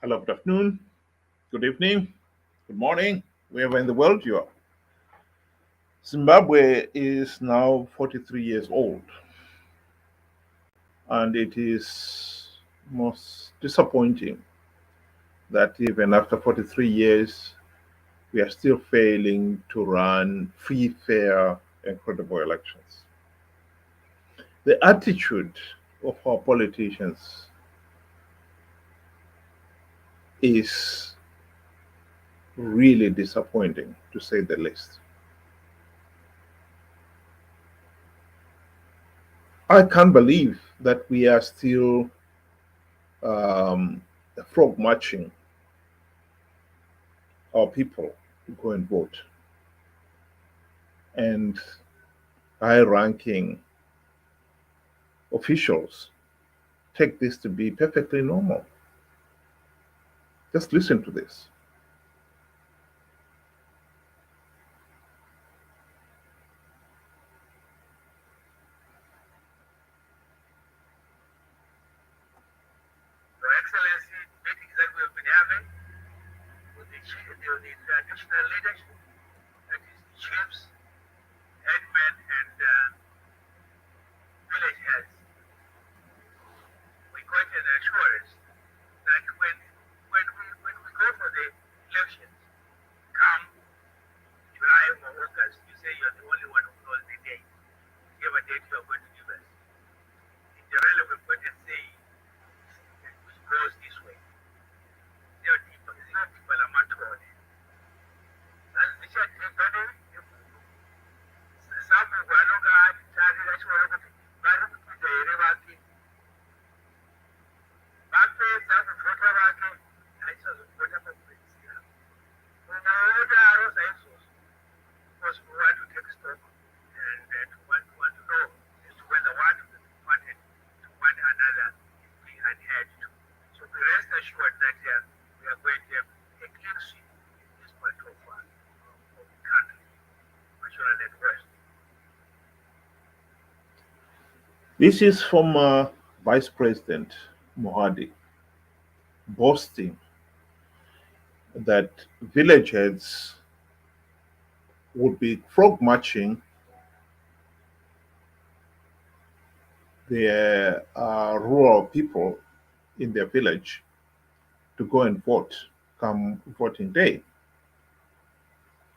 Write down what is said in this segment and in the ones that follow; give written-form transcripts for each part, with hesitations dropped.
Hello, good afternoon, good evening, good morning, wherever in the world you are. Zimbabwe is now 43 years old, and it is most disappointing that even after 43 years, we are still failing to run free, fair, and credible elections. The attitude of our politicians is really disappointing, to say the least. I can't believe that we are still um, frog marching our people to go and vote. And high ranking officials take this to be perfectly normal. Just listen to this. Your Excellency, meetings that we have been having with the traditional leadership, that is the chiefs, headmen, and village heads, we got an assurance that when we go for the elections, come July or August, you say you're the only one who knows the date. Give a date you're going to give us. It's irrelevant point and say it goes this way. Zero people are not told. That's the church everybody. Some who are not going to tell you that you are going to put the river back some photo back I saw the photo of Priscilla. When the order arose, I saw because we want to take stock and want to know as to whether one wanted to one another is being adhered to. So we rest assured that we are going to have a clean sweep in this part of the country, national and west. This is from Vice President Mohadi boasting that village heads would be frog marching their rural people in their village to go and vote come voting day.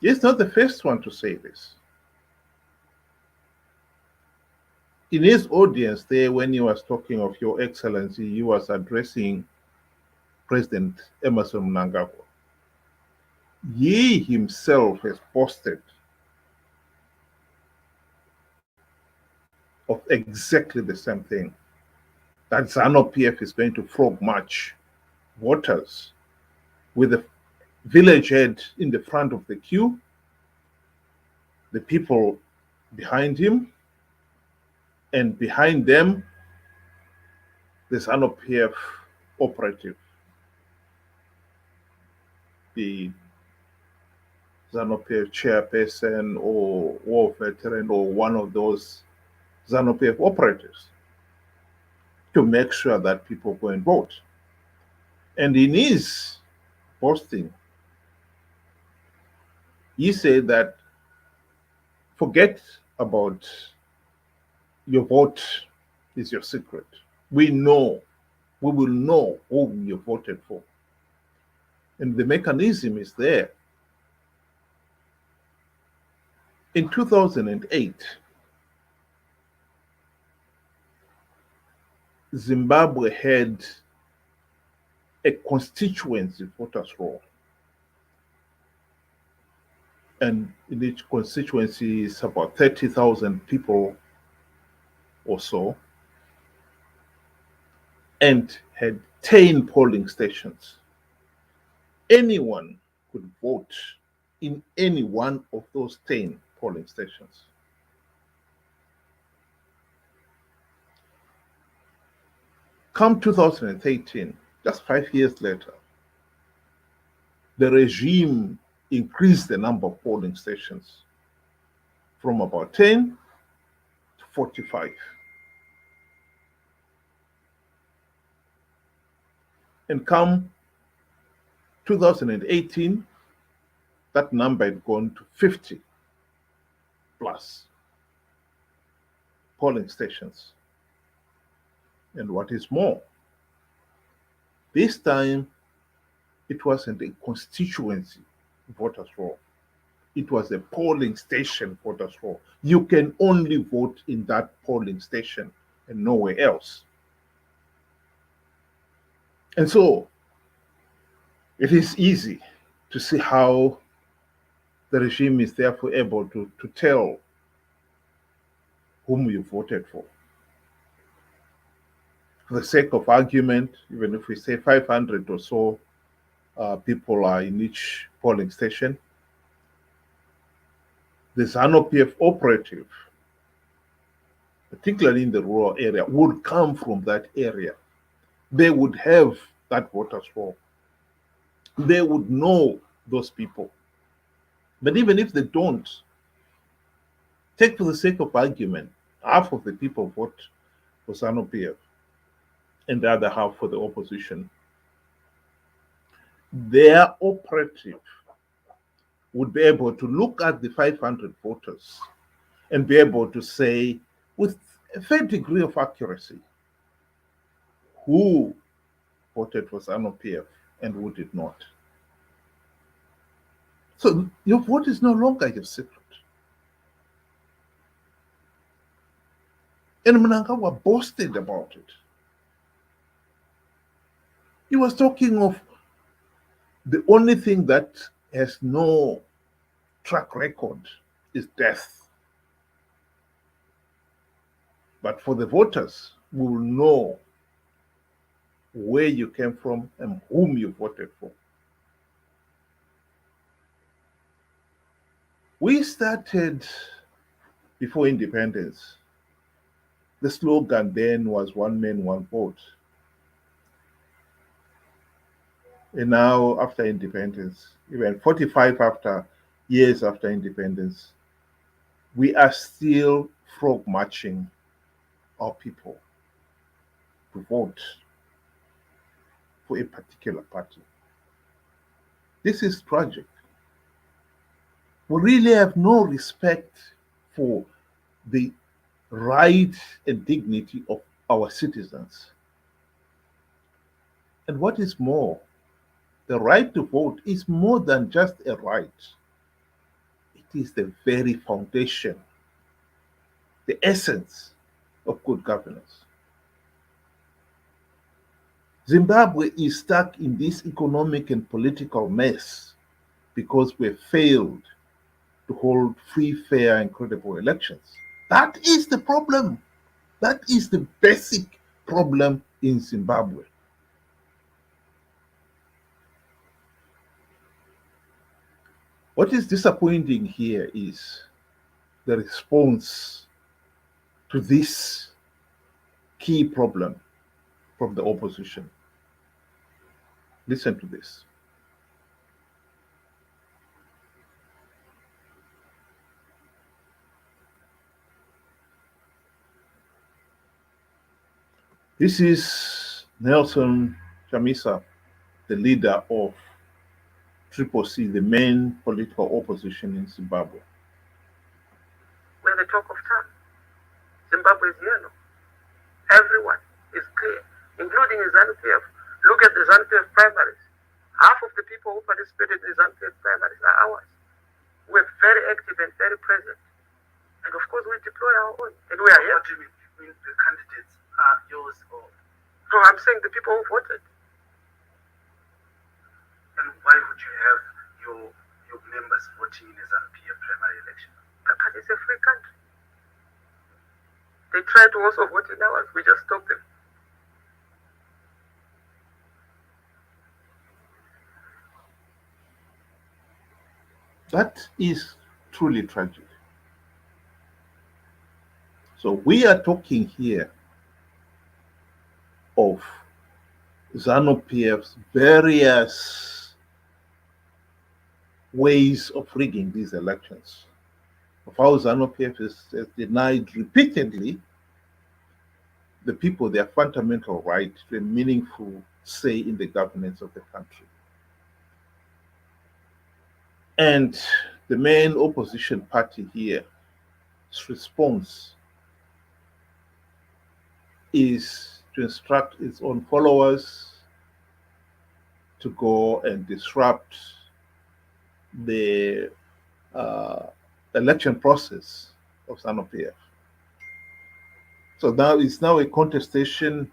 He's not the first one to say this. In his audience there, when he was talking of Your Excellency, he was addressing President Emerson Mnangagwa. He himself has boasted of exactly the same thing, that Zanu PF is going to frog march voters with the village head in the front of the queue, the people behind him, and behind them, the Zanu PF operative, the Zanu PF chairperson or war veteran or one of those Zanu PF operatives, to make sure that people go and vote. And in his posting, he said that forget about your vote is your secret. We know, we will know who you voted for. And the mechanism is there. In 2008, Zimbabwe had a constituency voters roll. And in each constituency is about 30,000 people or so, and had 10 polling stations. Anyone could vote in any one of those 10 polling stations. Come 2018, just 5 years later, the regime increased the number of polling stations from about 10 to 45. And come 2018, that number had gone to 50 plus polling stations. And what is more, this time it wasn't a constituency voters roll, it was a polling station voters roll. You can only vote in that polling station and nowhere else. And so it is easy to see how the regime is therefore able to tell whom you voted for. For the sake of argument, even if we say 500 or so people are in each polling station, the Zanu PF operative, particularly in the rural area, would come from that area. They would have that voters roll. They would know those people. But even if they don't, take for the sake of argument, half of the people vote for Zanu PF and the other half for the opposition. Their operative would be able to look at the 500 voters and be able to say with a fair degree of accuracy who voted for Zanu PF and who did not. So your vote is no longer your secret. And Mnangagwa boasted about it. He was talking of the only thing that has no track record is death. But for the voters, we will know where you came from and whom you voted for. We started before independence. The slogan then was one man, one vote. And now, after independence, even 45 years after independence, we are still frog marching our people to vote for a particular party. This is tragic. We really have no respect for the right and dignity of our citizens. And what is more, the right to vote is more than just a right. It is the very foundation, the essence of good governance. Zimbabwe is stuck in this economic and political mess because we failed to hold free, fair, and credible elections. That is the problem. That is the basic problem in Zimbabwe. What is disappointing here is the response to this key problem from the opposition. Listen to this. This is Nelson Chamisa, the leader of Triple C, the main political opposition in Zimbabwe. When they talk of time, Zimbabwe is yellow. Everyone is clear, including the Zanu PF. Look at the Zanu PF primaries. Half of the people who participated in the Zanu PF primaries are ours. We're very active and very present. And of course, we deploy our own. And we are here. What do you mean the candidates are yours or? No, I'm saying the people who voted. And why would you have your members voting in a Zanu PF primary election? But it's a free country. They try to also vote in ours. We just stop them. That is truly tragic. So we are talking here of Zanu PF's various ways of rigging these elections, of how Zanu PF has denied repeatedly the people their fundamental right to a meaningful say in the governance of the country. And the main opposition party here's response is to instruct its own followers to go and disrupt the uh, election process of Zanu PF. So now it's now a contestation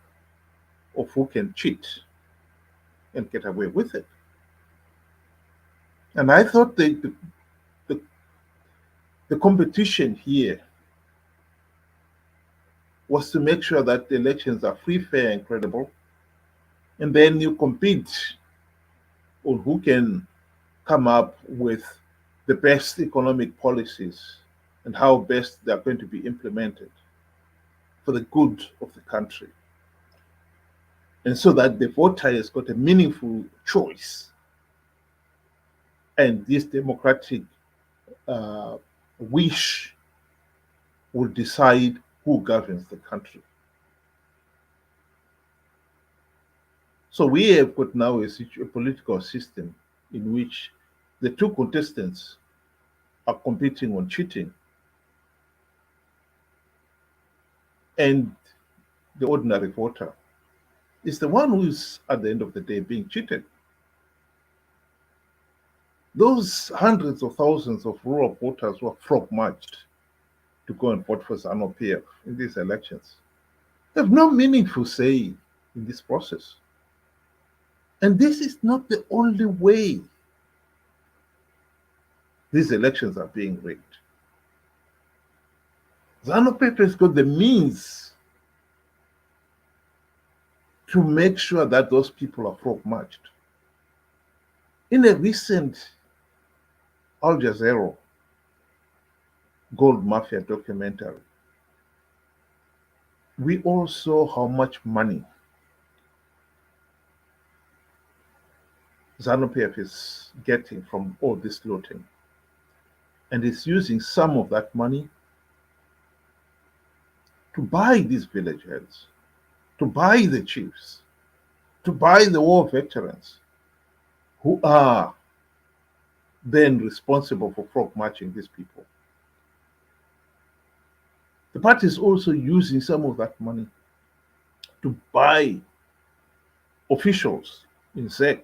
of who can cheat and get away with it. And I thought the, the competition here was to make sure that the elections are free, fair, and credible. And then you compete on who can come up with the best economic policies and how best they're going to be implemented for the good of the country. And so that the voter has got a meaningful choice. And this democratic uh, wish will decide who governs the country. So we have got now a political system in which the two contestants are competing on cheating, and the ordinary voter is the one who's at the end of the day being cheated. Those hundreds of thousands of rural voters who are frog marched to go and vote for Zanu PF in these elections, they have no meaningful say in this process. And this is not the only way these elections are being rigged. Zanu PF has got the means to make sure that those people are frog marched. In a recent Al Jazeera gold mafia documentary, we all saw how much money Zanu PF is getting from all this looting. And is using some of that money to buy these village heads, to buy the chiefs, to buy the war veterans who are then responsible for frog marching these people. The party is also using some of that money to buy officials in SEC,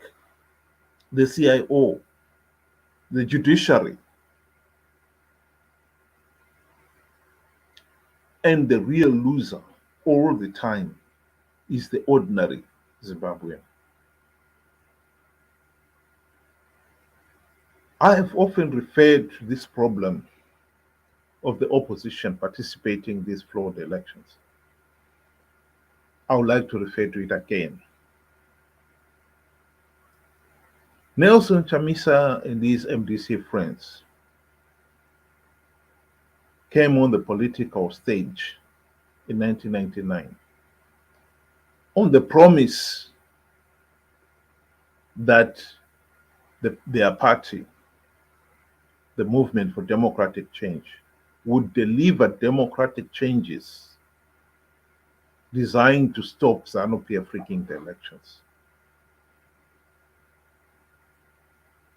the CIO, the judiciary, and the real loser all the time is the ordinary Zimbabwean. I have often referred to this problem of the opposition participating in these flawed elections. I would like to refer to it again. Nelson Chamisa and his MDC friends came on the political stage in 1999 on the promise that their party, the Movement for Democratic Change, would deliver democratic changes designed to stop Zanu PF rigging the elections.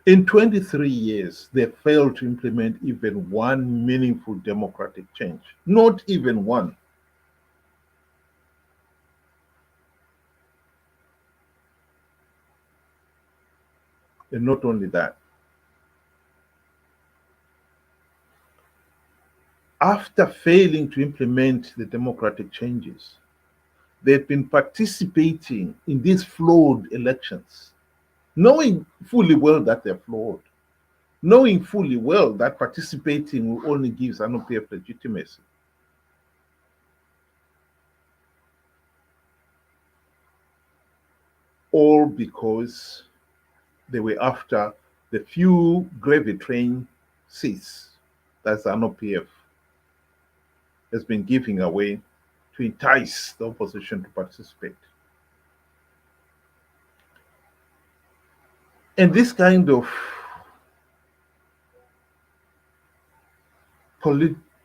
In 23 years, they failed to implement even one meaningful democratic change. Not even one. And not only that, after failing to implement the democratic changes, they've been participating in these flawed elections, knowing fully well that they're flawed, knowing fully well that participating will only give Zanu PF legitimacy. All because they were after the few gravy train seats that Zanu PF has been giving away to entice the opposition to participate. And this kind of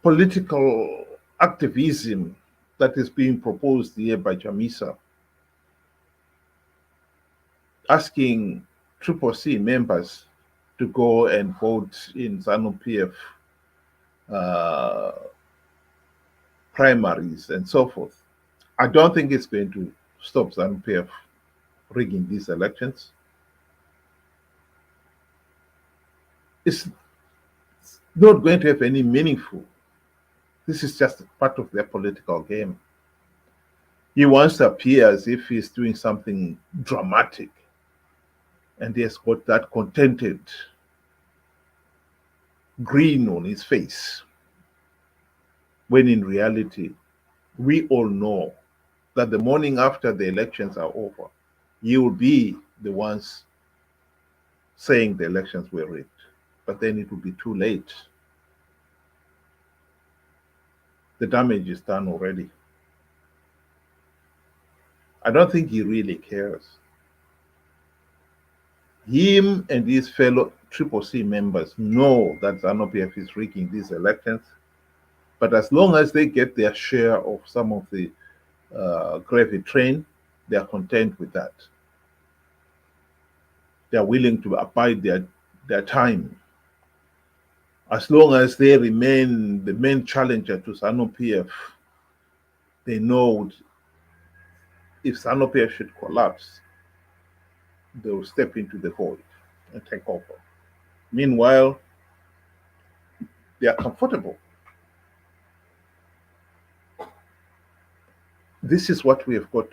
political activism that is being proposed here by Chamisa, asking Triple C members to go and vote in Zanu PF uh, primaries and so forth. I don't think it's going to stop Zanu PF rigging these elections. It's not going to have any meaningful. This is just part of their political game. He wants to appear as if he's doing something dramatic and he has got that contented grin on his face. When in reality, we all know that the morning after the elections are over, you will be the ones saying the elections were rigged. But then it will be too late. The damage is done already. I don't think he really cares. Him and his fellow Triple C members know that Zanu PF is rigging these elections, but as long as they get their share of some of the gravy train, they are content with that. They are willing to abide their time. As long as they remain the main challenger to Zanu PF, they know if Zanu PF should collapse, they will step into the void and take over. Meanwhile, they are comfortable. This is what we have got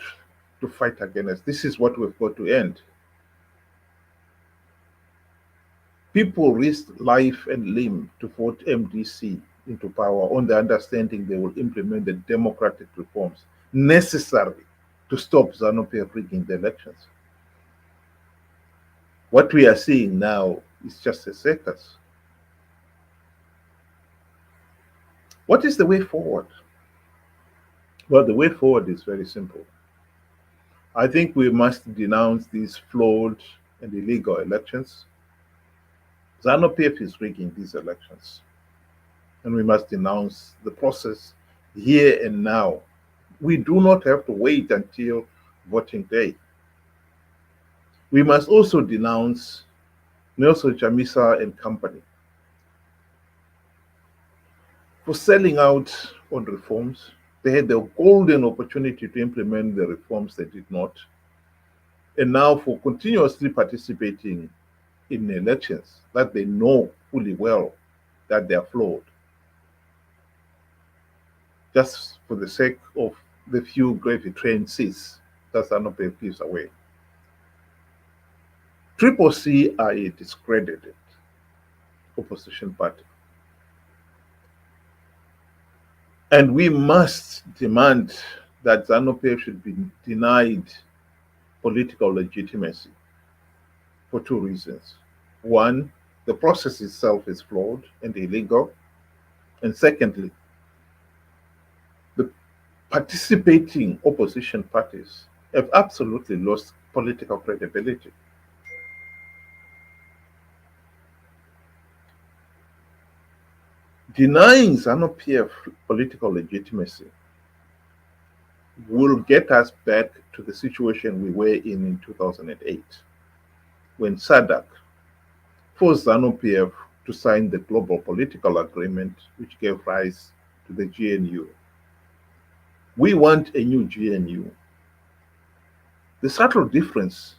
to fight against. This is what we've got to end. People risked life and limb to vote MDC into power on the understanding they will implement the democratic reforms necessary to stop Zanu PF rigging the elections. What we are seeing now is just a circus. What is the way forward? Well, the way forward is very simple. I think we must denounce these flawed and illegal elections. Zanu PF is rigging these elections, and we must denounce the process here and now. We do not have to wait until voting day. We must also denounce Nelson Chamisa and company for selling out on reforms. They had the golden opportunity to implement the reforms, they did not. And now for continuously participating in elections that they know fully well that they are flawed, just for the sake of the few gravy train seats that Zanu PF gives away. Triple C are a discredited opposition party. And we must demand that Zanu PF should be denied political legitimacy for two reasons. One, the process itself is flawed and illegal. And secondly, the participating opposition parties have absolutely lost political credibility. Denying Zanu PF political legitimacy will get us back to the situation we were in 2008, when SADC forced Zanu PF to sign the global political agreement which gave rise to the GNU. We want a new GNU. The subtle difference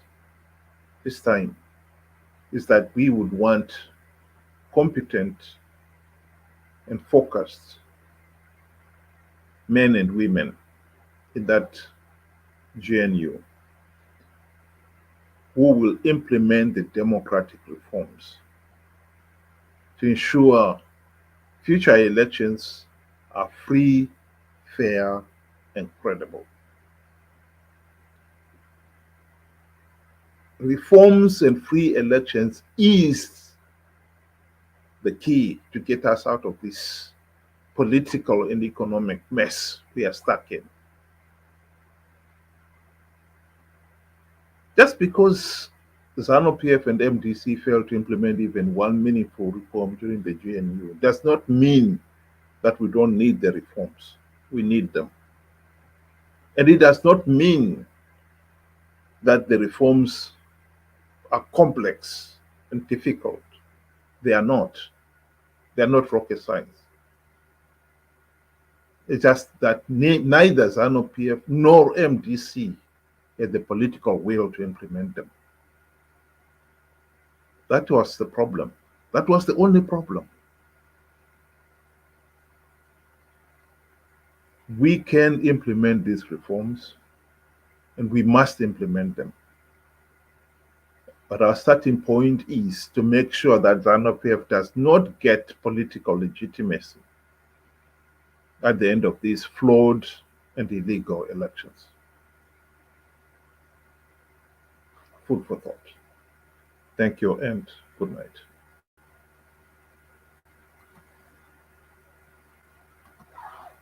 this time is that we would want competent and focused men and women in that GNU who will implement the democratic reforms to ensure future elections are free, fair, and credible. Reforms and free elections is the key to get us out of this political and economic mess we are stuck in. Just because Zanu PF and MDC failed to implement even one meaningful reform during the GNU does not mean that we don't need the reforms. We need them. And it does not mean that the reforms are complex and difficult. They are not. They are not rocket science. It's just that neither Zanu PF nor MDC had the political will to implement them. That was the problem. That was the only problem. We can implement these reforms, and we must implement them. But our starting point is to make sure that Zanu PF does not get political legitimacy at the end of these flawed and illegal elections. Food for thought. Thank you and good night.